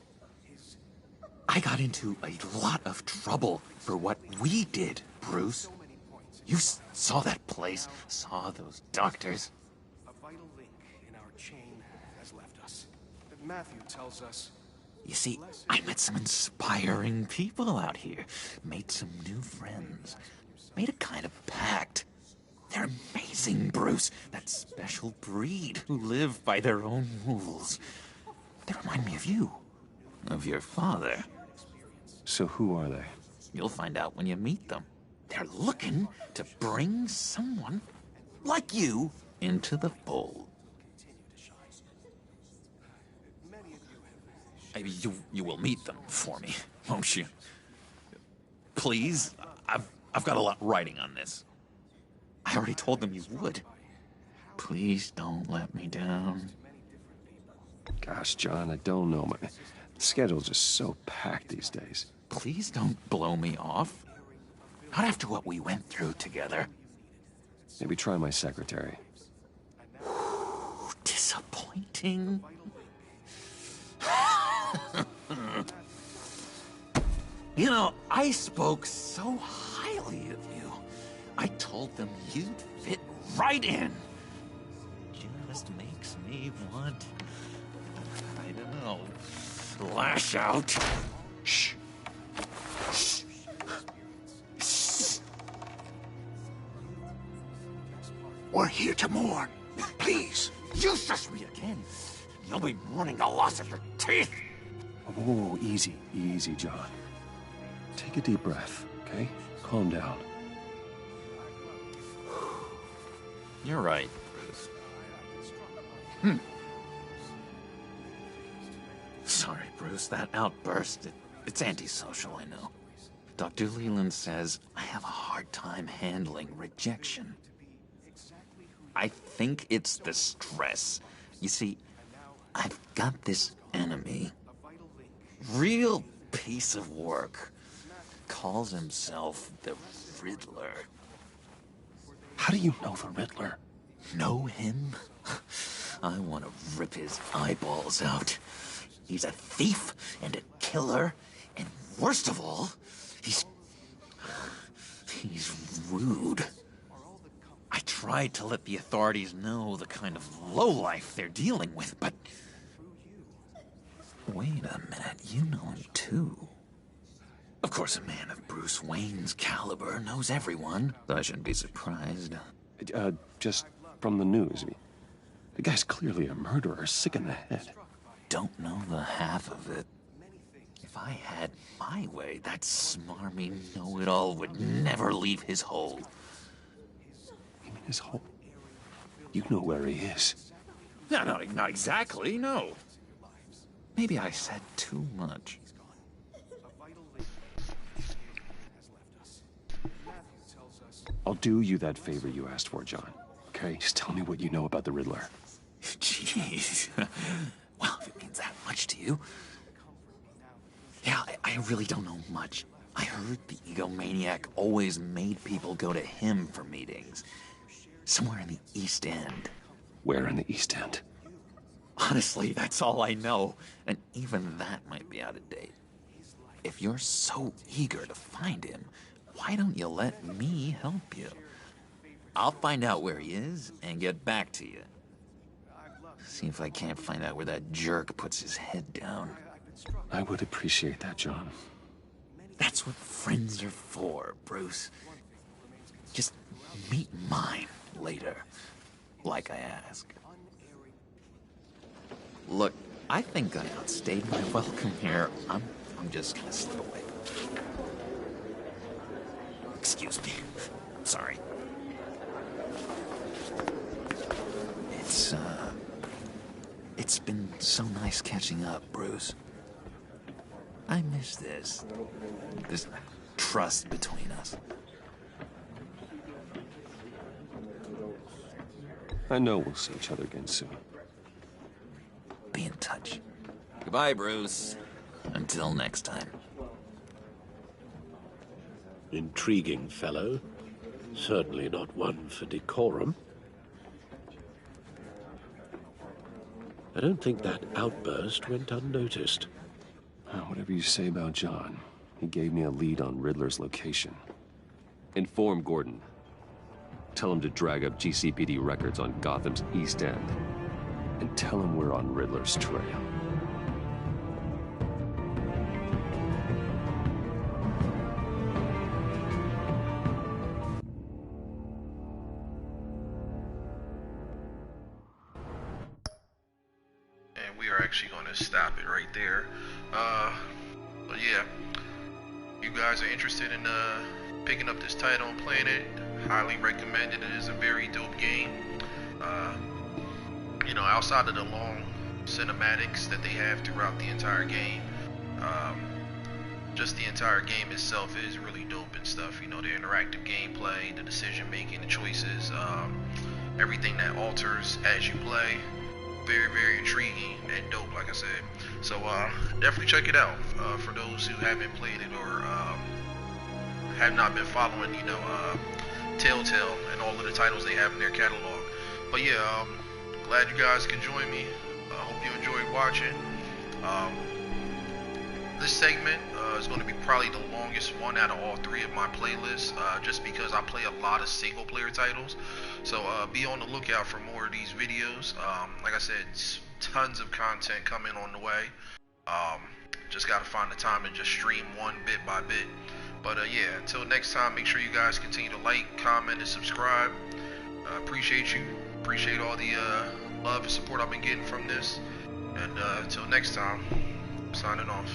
I got into a lot of trouble for what we did, Bruce. You saw that place, saw those doctors. A vital link in our chain has left us. That Matthew tells us. You see, I met some inspiring people out here. Made some new friends. Made a kind of pact. They're amazing, Bruce. That special breed who live by their own rules. They remind me of you. Of your father. So who are they? You'll find out when you meet them. They're looking to bring someone like you into the fold. You will meet them for me, won't you? Please? I've got a lot riding on this. I already told them you would. Please don't let me down. Gosh, John, I don't know. My schedule's just so packed these days. Please don't blow me off. Not after what we went through together. Maybe try my secretary. Disappointing. You know, I spoke so highly of you. I told them you'd fit right in. Just makes me want, I don't know, lash out. Shh. Shh. Shh. We're here to mourn. Please, you shush me again. You'll be mourning the loss of your teeth. Oh, easy, easy, John. Take a deep breath, okay? Calm down. You're right, Bruce. Sorry, Bruce, that outburst, it's antisocial, I know. Dr. Leland says I have a hard time handling rejection. I think it's the stress. You see, I've got this enemy. Real piece of work. Calls himself the Riddler. How do you know the Riddler? Know him? I want to rip his eyeballs out. He's a thief and a killer, and worst of all, he's rude. I tried to let the authorities know the kind of lowlife they're dealing with, but... Wait a minute, you know him too. Of course, a man of Bruce Wayne's caliber knows everyone, though I shouldn't be surprised. Just from the news. I mean, the guy's clearly a murderer, sick in the head. Don't know the half of it. If I had my way, that smarmy know-it-all would never leave his hole. You mean his hole? You know where he is. No, not exactly, no. Maybe I said too much. I'll do you that favor you asked for, John. Okay? Just tell me what you know about the Riddler. Jeez. Well, if it means that much to you. Yeah, I really don't know much. I heard the egomaniac always made people go to him for meetings. Somewhere in the East End. Where in the East End? Honestly, that's all I know. And even that might be out of date. If you're so eager to find him, why don't you let me help you? I'll find out where he is and get back to you. See if I can't find out where that jerk puts his head down. I would appreciate that, John. That's what friends are for, Bruce. Just meet mine later, like I ask. Look, I think I outstayed my welcome here. I'm just gonna slip away. Excuse me. Sorry. It's been so nice catching up, Bruce. I miss this trust between us. I know we'll see each other again soon. Be in touch. Goodbye, Bruce. Until next time. Intriguing fellow. Certainly not one for decorum. I don't think that outburst went unnoticed. Whatever you say about John, he gave me a lead on Riddler's location. Inform Gordon. Tell him to drag up GCPD records on Gotham's East End. And tell him we're on Riddler's trail. And we are actually going to stop it right there. But yeah, you guys are interested in picking up this title and playing it, highly recommend it. It is a very dope game. You know, outside of the long cinematics that they have throughout the entire game, just the entire game itself is really dope and stuff. You know, the interactive gameplay, the decision making, the choices, everything that alters as you play. Very, very intriguing and dope, like I said. So definitely check it out. For those who haven't played it or have not been following, you know, Telltale and all of the titles they have in their catalog. But yeah, glad you guys can join me. Hope you enjoyed watching. This segment is going to be probably the longest one out of all three of my playlists, just because I play a lot of single player titles. So be on the lookout for more of these videos. Like I said, tons of content coming on the way. Just got to find the time and just stream one bit by bit. But yeah, until next time, make sure you guys continue to like, comment, and subscribe. Appreciate you. Appreciate all the love and support I've been getting from this. And until next time, I'm signing off.